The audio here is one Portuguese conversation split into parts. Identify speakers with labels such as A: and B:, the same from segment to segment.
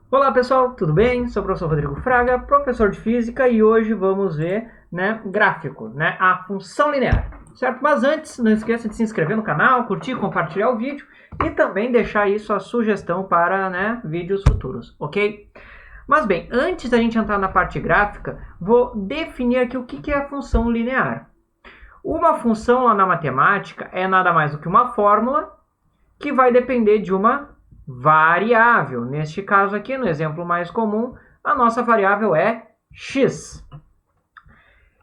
A: Olá pessoal, tudo bem? Sou o professor Rodrigo Fraga, professor de Física, e hoje vamos ver gráfico, a função linear, certo? Mas antes, não esqueça de se inscrever no canal, curtir, compartilhar o vídeo e também deixar aí sua sugestão para vídeos futuros, ok? Mas bem, antes da gente entrar na parte gráfica, vou definir aqui o que é a função linear. Uma função lá na matemática é nada mais do que uma fórmula que vai depender de uma variável. Neste caso aqui, no exemplo mais comum, a nossa variável é x.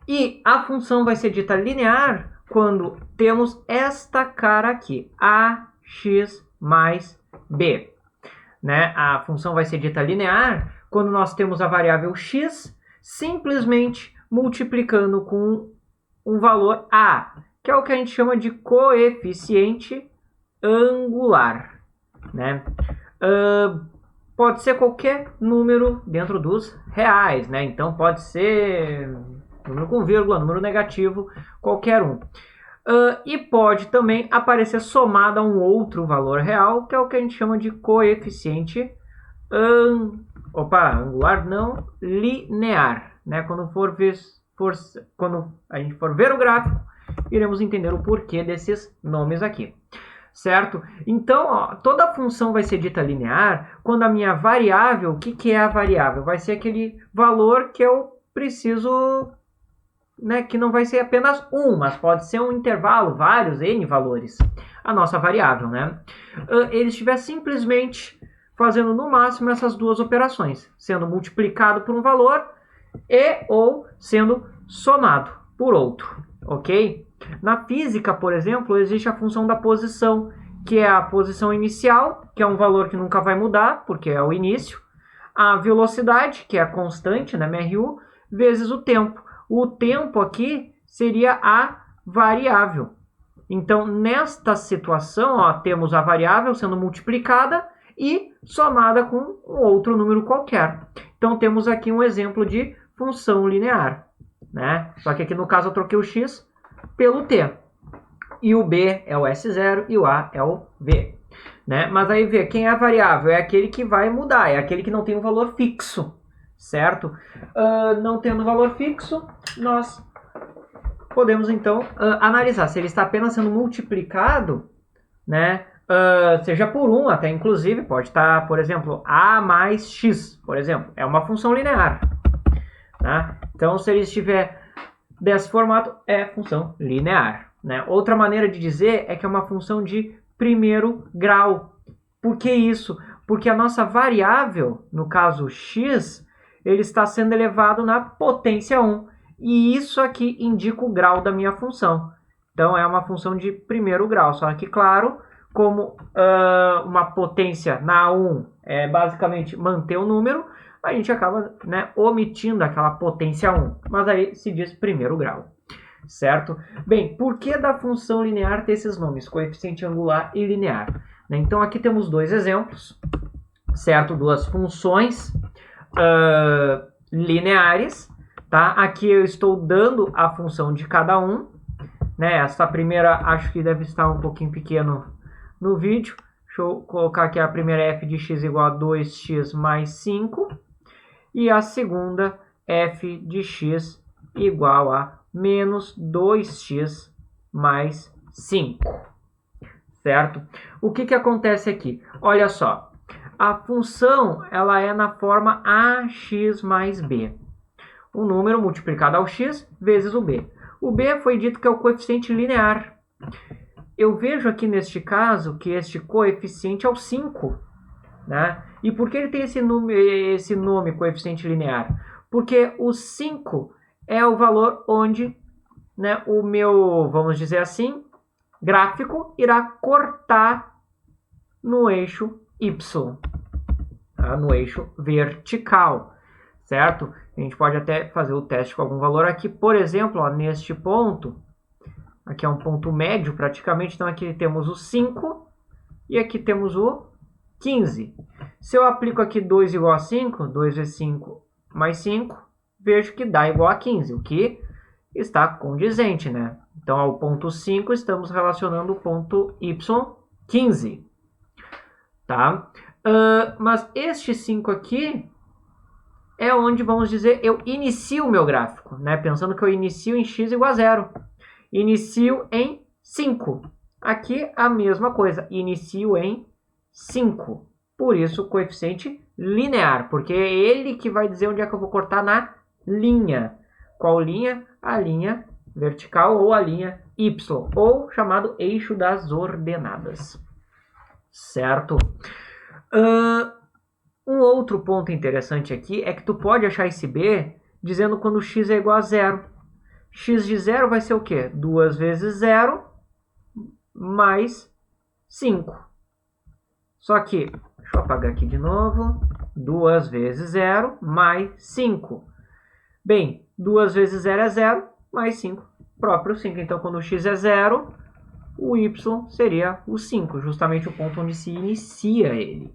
A: E a função vai ser dita linear quando temos esta cara aqui, ax mais b. A função vai ser dita linear quando nós temos a variável x simplesmente multiplicando com um valor a, que é o que a gente chama de coeficiente angular. Pode ser qualquer número dentro dos reais, então pode ser número com vírgula, número negativo, qualquer um. E pode também aparecer somado a um outro valor real, que é o que a gente chama de coeficiente angular, não linear. Quando a gente for ver o gráfico, iremos entender o porquê desses nomes aqui. Certo? Então, toda função vai ser dita linear quando a minha variável, o que é a variável? Vai ser aquele valor que eu preciso, que não vai ser apenas um, mas pode ser um intervalo, vários, N valores, a nossa variável. Ele estiver simplesmente fazendo no máximo essas duas operações, sendo multiplicado por um valor e ou sendo somado por outro, ok? Na física, por exemplo, existe a função da posição, que é a posição inicial, que é um valor que nunca vai mudar, porque é o início. A velocidade, que é a constante, μu, vezes o tempo. O tempo aqui seria a variável. Então, nesta situação, temos a variável sendo multiplicada e somada com um outro número qualquer. Então, temos aqui um exemplo de função linear. Só que aqui no caso eu troquei o x pelo t. E o b é o S0 e o a é o v. Mas aí vê, quem é a variável? É aquele que vai mudar, é aquele que não tem um valor fixo, certo? Não tendo valor fixo, nós podemos então analisar se ele está apenas sendo multiplicado, seja por 1 até, inclusive, pode estar, por exemplo, a mais x, por exemplo, é uma função linear. Então, se ele estiver desse formato, é função linear. Outra maneira de dizer é que é uma função de primeiro grau. Por que isso? Porque a nossa variável, no caso x, ele está sendo elevado na potência 1. E isso aqui indica o grau da minha função. Então, é uma função de primeiro grau. Só que, claro, como uma potência na 1 é basicamente manter o número, a gente acaba omitindo aquela potência 1. Mas aí se diz primeiro grau. Certo? Bem, por que da função linear ter esses nomes? Coeficiente angular e linear. Então, aqui temos dois exemplos, certo? Duas funções lineares. Aqui eu estou dando a função de cada um. Essa primeira acho que deve estar um pouquinho pequeno no vídeo. Deixa eu colocar aqui a primeira f de x igual a 2x mais 5. E a segunda f de x igual a menos 2x mais 5. Certo? O que acontece aqui? Olha só. A função ela é na forma ax mais b. O número multiplicado ao x vezes o b. O b foi dito que é o coeficiente linear. Eu vejo aqui neste caso que este coeficiente é o 5. E por que ele tem esse nome coeficiente linear? Porque o 5 é o valor onde o meu, vamos dizer assim, gráfico irá cortar no eixo y, no eixo vertical, certo? A gente pode até fazer o teste com algum valor aqui, por exemplo, neste ponto, aqui é um ponto médio praticamente, então aqui temos o 5 e aqui temos o 15. Se eu aplico aqui 2 igual a 5, 2 vezes 5 mais 5, vejo que dá igual a 15, o que está condizente, Então, ao ponto 5, estamos relacionando o ponto y15. Mas este 5 aqui é onde, vamos dizer, eu inicio o meu gráfico, né? Pensando que eu inicio em x igual a 0. Inicio em 5. Aqui a mesma coisa, inicio em 5. Por isso, coeficiente linear, porque é ele que vai dizer onde é que eu vou cortar na linha. Qual linha? A linha vertical ou a linha y, ou chamado eixo das ordenadas. Certo? Um outro ponto interessante aqui é que tu pode achar esse b dizendo quando x é igual a 0. X de 0 vai ser o quê? 2 vezes 0 mais 5. Só que, deixa eu apagar aqui de novo. 2 vezes 0 mais 5. Bem, 2 vezes 0 é 0, mais 5, próprio 5. Então, quando o x é 0, o y seria o 5, justamente o ponto onde se inicia ele.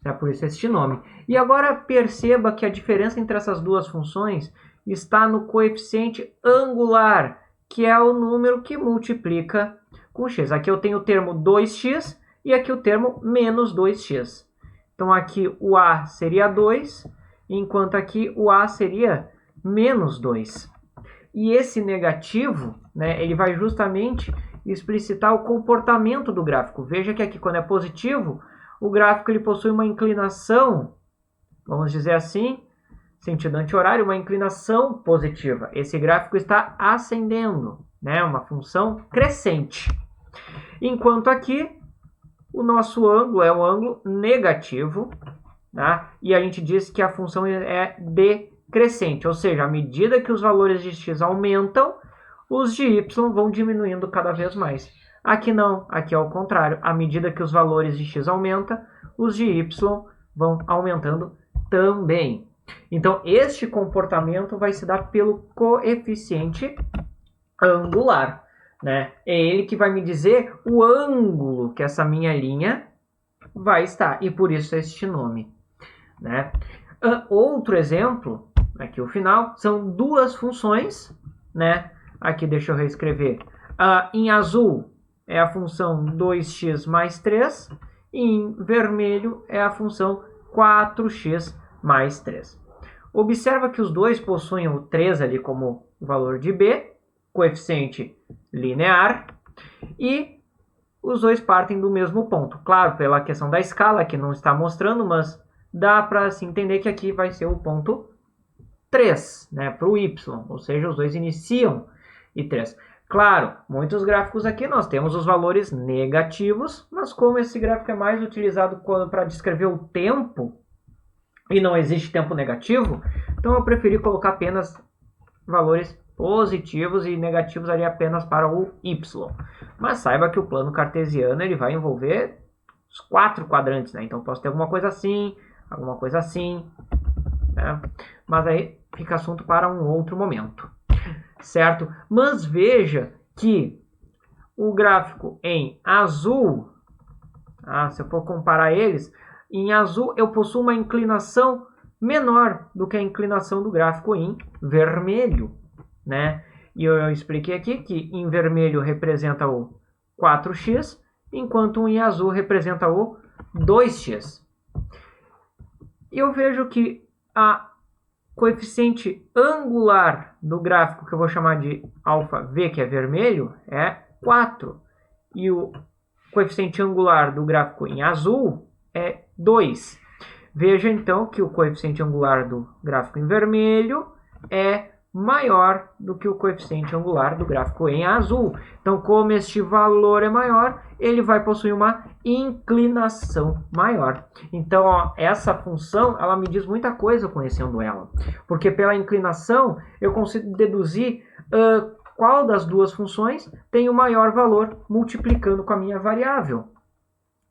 A: É por isso este nome. E agora perceba que a diferença entre essas duas funções está no coeficiente angular, que é o número que multiplica com x. Aqui eu tenho o termo 2x e aqui o termo menos 2x. Então aqui o a seria 2, enquanto aqui o a seria menos 2. E esse negativo, né, ele vai justamente explicitar o comportamento do gráfico. Veja que aqui quando é positivo, o gráfico ele possui uma inclinação, vamos dizer assim, sentido anti-horário, uma inclinação positiva. Esse gráfico está ascendendo, né, uma função crescente. Enquanto aqui, o nosso ângulo é um ângulo negativo, tá? E a gente diz que a função é decrescente, ou seja, à medida que os valores de x aumentam, os de y vão diminuindo cada vez mais. Aqui não, aqui é o contrário. À medida que os valores de x aumentam, os de y vão aumentando também. Então, este comportamento vai se dar pelo coeficiente angular, né? É ele que vai me dizer o ângulo que essa minha linha vai estar, e por isso este nome, né? Outro exemplo, aqui o final, são duas funções, né? Aqui deixa eu reescrever. Em azul é a função 2x mais 3, e em vermelho é a função 4x mais 3. Observa que os dois possuem o 3 ali como valor de b, coeficiente linear, e os dois partem do mesmo ponto. Claro, pela questão da escala, que não está mostrando, mas dá para se entender que aqui vai ser o ponto 3, né, para o y, ou seja, os dois iniciam em 3. Claro, muitos gráficos aqui nós temos os valores negativos, mas como esse gráfico é mais utilizado para descrever o tempo, e não existe tempo negativo, então eu preferi colocar apenas valores positivos e negativos ali apenas para o y. Mas saiba que o plano cartesiano ele vai envolver os 4 quadrantes, né? Então posso ter alguma coisa assim, né? Mas aí fica assunto para um outro momento, certo? Mas veja que o gráfico em azul, se eu for comparar eles, em azul eu possuo uma inclinação menor do que a inclinação do gráfico em vermelho, né? E eu expliquei aqui que em vermelho representa o 4x, enquanto em azul representa o 2x. E eu vejo que a coeficiente angular do gráfico, que eu vou chamar de αv, que é vermelho, é 4. E o coeficiente angular do gráfico em azul é 2. Veja então que o coeficiente angular do gráfico em vermelho é maior do que o coeficiente angular do gráfico em azul. Então, como este valor é maior, ele vai possuir uma inclinação maior. Então, ó, essa função, ela me diz muita coisa conhecendo ela. Porque pela inclinação, eu consigo deduzir qual das duas funções tem o maior valor multiplicando com a minha variável.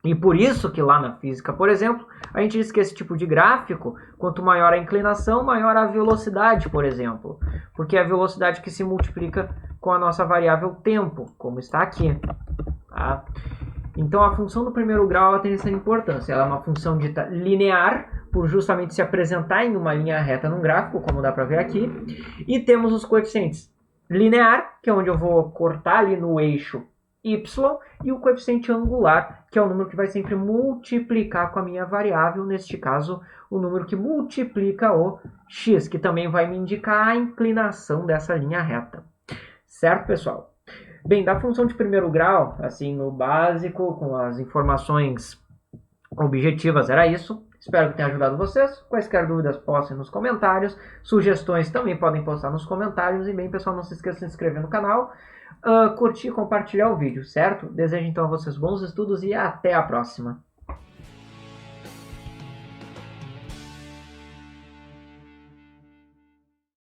A: E por isso que lá na física, por exemplo, a gente diz que esse tipo de gráfico, quanto maior a inclinação, maior a velocidade, por exemplo. Porque é a velocidade que se multiplica com a nossa variável tempo, como está aqui. Tá? Então a função do primeiro grau ela tem essa importância. Ela é uma função dita linear, por justamente se apresentar em uma linha reta num gráfico, como dá para ver aqui. E temos os coeficientes linear, que é onde eu vou cortar ali no eixo y, e o coeficiente angular, que é o número que vai sempre multiplicar com a minha variável, neste caso, o número que multiplica o x, que também vai me indicar a inclinação dessa linha reta. Certo, pessoal? Bem, da função de primeiro grau, assim, no básico, com as informações objetivas, era isso. Espero que tenha ajudado vocês. Quaisquer dúvidas, postem nos comentários. Sugestões também podem postar nos comentários. E bem, pessoal, não se esqueça de se inscrever no canal, curtir e compartilhar o vídeo, certo? Desejo então a vocês bons estudos e até a próxima.